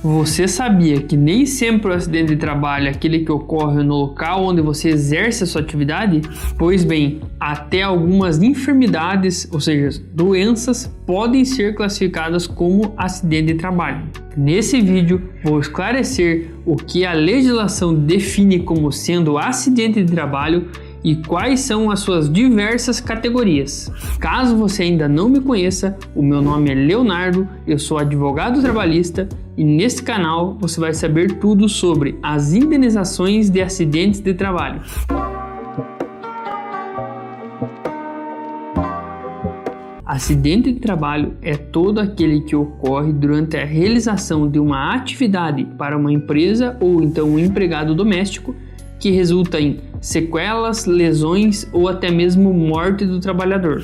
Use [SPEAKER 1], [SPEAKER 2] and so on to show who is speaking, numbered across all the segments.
[SPEAKER 1] Você sabia que nem sempre o acidente de trabalho é aquele que ocorre no local onde você exerce a sua atividade? Pois bem, até algumas enfermidades, ou seja, doenças, podem ser classificadas como acidente de trabalho. Nesse vídeo, vou esclarecer o que a legislação define como sendo acidente de trabalho e quais são as suas diversas categorias. Caso você ainda não me conheça, o meu nome é Leonardo, eu sou advogado trabalhista e neste canal você vai saber tudo sobre as indenizações de acidentes de trabalho. Acidente de trabalho é todo aquele que ocorre durante a realização de uma atividade para uma empresa ou então um empregado doméstico que resulta em sequelas, lesões ou até mesmo morte do trabalhador.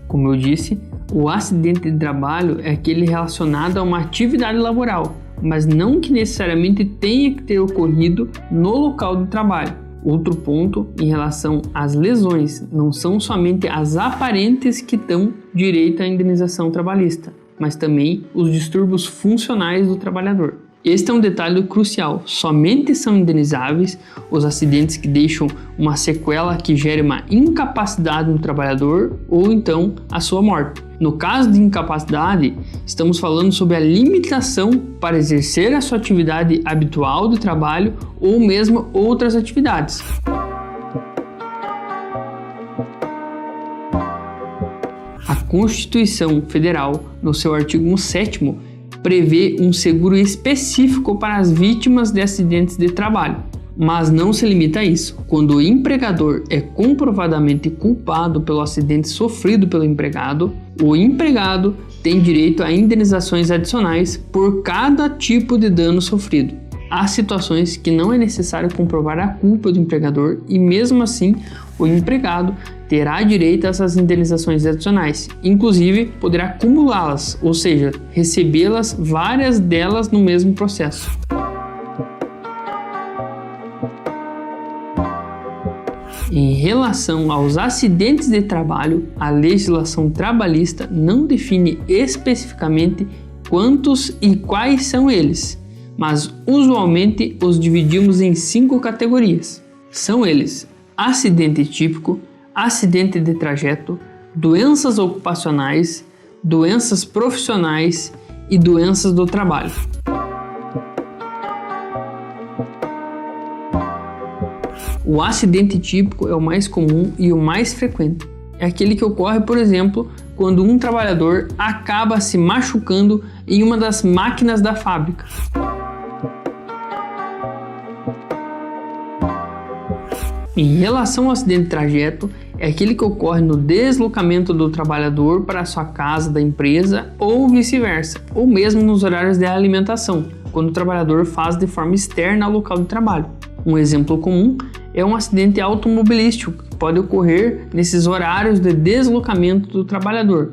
[SPEAKER 1] Como eu disse, o acidente de trabalho é aquele relacionado a uma atividade laboral, mas não que necessariamente tenha que ter ocorrido no local do trabalho. Outro ponto em relação às lesões, não são somente as aparentes que dão direito à indenização trabalhista, mas também os distúrbios funcionais do trabalhador. Este é um detalhe crucial, somente são indenizáveis os acidentes que deixam uma sequela que gere uma incapacidade no trabalhador ou então a sua morte. No caso de incapacidade, estamos falando sobre a limitação para exercer a sua atividade habitual de trabalho ou mesmo outras atividades. A Constituição Federal, no seu artigo 7º, prevê um seguro específico para as vítimas de acidentes de trabalho, mas não se limita a isso. Quando o empregador é comprovadamente culpado pelo acidente sofrido pelo empregado, o empregado tem direito a indenizações adicionais por cada tipo de dano sofrido. Há situações que não é necessário comprovar a culpa do empregador e mesmo assim o empregado terá direito a essas indenizações adicionais, inclusive poderá acumulá-las, ou seja, recebê-las várias delas no mesmo processo. Em relação aos acidentes de trabalho, a legislação trabalhista não define especificamente quantos e quais são eles, mas usualmente os dividimos em 5 categorias. São eles: acidente típico, acidente de trajeto, doenças ocupacionais, doenças profissionais e doenças do trabalho. O acidente típico é o mais comum e o mais frequente. É aquele que ocorre, por exemplo, quando um trabalhador acaba se machucando em uma das máquinas da fábrica. Em relação ao acidente de trajeto, é aquele que ocorre no deslocamento do trabalhador para a sua casa da empresa ou vice-versa, ou mesmo nos horários de alimentação, quando o trabalhador faz de forma externa ao local de trabalho. Um exemplo comum é um acidente automobilístico que pode ocorrer nesses horários de deslocamento do trabalhador,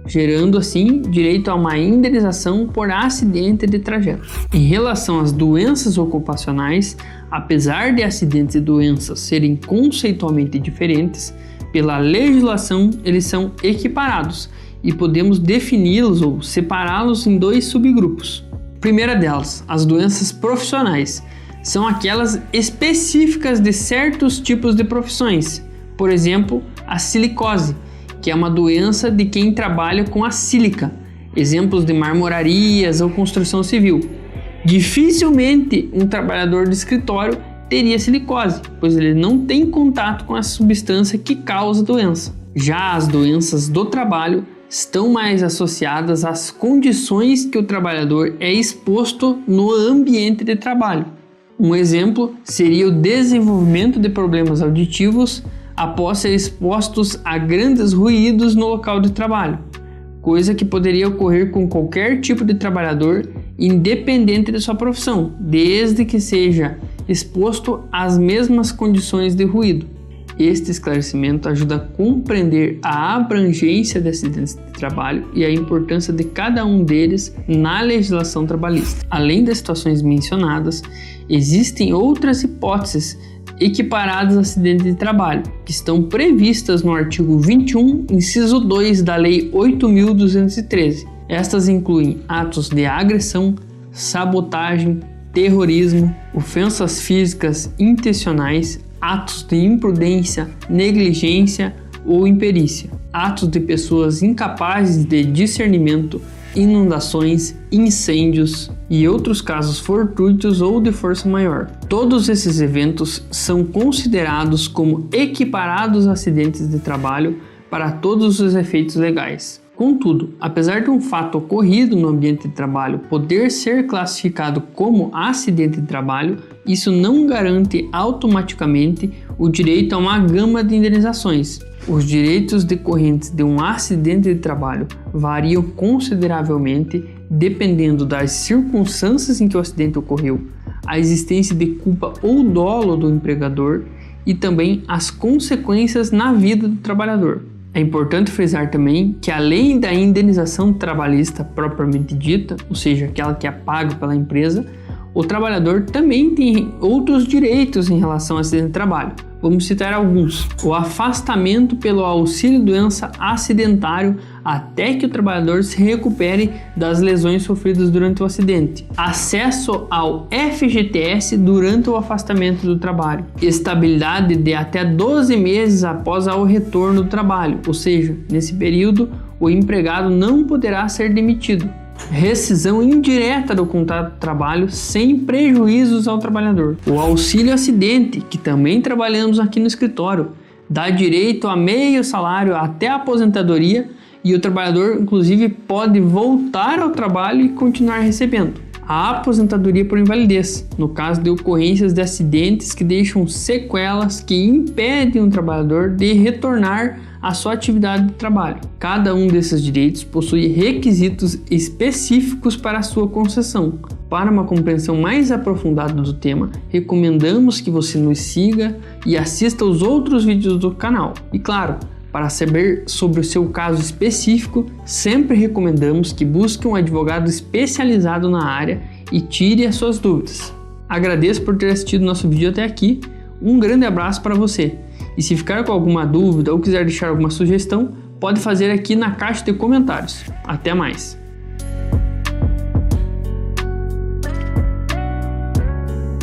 [SPEAKER 1] gerando assim direito a uma indenização por acidente de trajeto. Em relação às doenças ocupacionais, apesar de acidentes e doenças serem conceitualmente diferentes, pela legislação eles são equiparados e podemos defini-los ou separá-los em 2 subgrupos. Primeira delas, as doenças profissionais, são aquelas específicas de certos tipos de profissões, por exemplo, a silicose, que é uma doença de quem trabalha com a sílica, exemplos de marmorarias ou construção civil. Dificilmente um trabalhador de escritório teria silicose, pois ele não tem contato com a substância que causa a doença. Já as doenças do trabalho estão mais associadas às condições que o trabalhador é exposto no ambiente de trabalho. Um exemplo seria o desenvolvimento de problemas auditivos após ser expostos a grandes ruídos no local de trabalho, coisa que poderia ocorrer com qualquer tipo de trabalhador, independente de sua profissão, desde que seja exposto às mesmas condições de ruído. Este esclarecimento ajuda a compreender a abrangência de acidentes de trabalho e a importância de cada um deles na legislação trabalhista. Além das situações mencionadas, existem outras hipóteses equiparadas a acidente de trabalho, que estão previstas no artigo 21, inciso 2 da Lei 8.213. Estas incluem atos de agressão, sabotagem, terrorismo, ofensas físicas intencionais, atos de imprudência, negligência ou imperícia, atos de pessoas incapazes de discernimento, inundações, incêndios e outros casos fortuitos ou de força maior. Todos esses eventos são considerados como equiparados a acidentes de trabalho para todos os efeitos legais. Contudo, apesar de um fato ocorrido no ambiente de trabalho poder ser classificado como acidente de trabalho, isso não garante automaticamente o direito a uma gama de indenizações. Os direitos decorrentes de um acidente de trabalho variam consideravelmente dependendo das circunstâncias em que o acidente ocorreu, a existência de culpa ou dolo do empregador e também as consequências na vida do trabalhador. É importante frisar também que, além da indenização trabalhista propriamente dita, ou seja, aquela que é paga pela empresa, o trabalhador também tem outros direitos em relação ao acidente de trabalho. Vamos citar alguns: o afastamento pelo auxílio-doença acidentário até que o trabalhador se recupere das lesões sofridas durante o acidente, acesso ao FGTS durante o afastamento do trabalho, estabilidade de até 12 meses após o retorno do trabalho, ou seja, nesse período o empregado não poderá ser demitido, rescisão indireta do contrato de trabalho sem prejuízos ao trabalhador. O auxílio acidente, que também trabalhamos aqui no escritório, dá direito a meio salário até a aposentadoria e o trabalhador inclusive pode voltar ao trabalho e continuar recebendo. A aposentadoria por invalidez, no caso de ocorrências de acidentes que deixam sequelas que impedem o trabalhador de retornar à sua atividade de trabalho. Cada um desses direitos possui requisitos específicos para a sua concessão. Para uma compreensão mais aprofundada do tema, recomendamos que você nos siga e assista aos outros vídeos do canal. E claro, para saber sobre o seu caso específico, sempre recomendamos que busque um advogado especializado na área e tire as suas dúvidas. Agradeço por ter assistido nosso vídeo até aqui, um grande abraço para você. E se ficar com alguma dúvida ou quiser deixar alguma sugestão, pode fazer aqui na caixa de comentários. Até mais!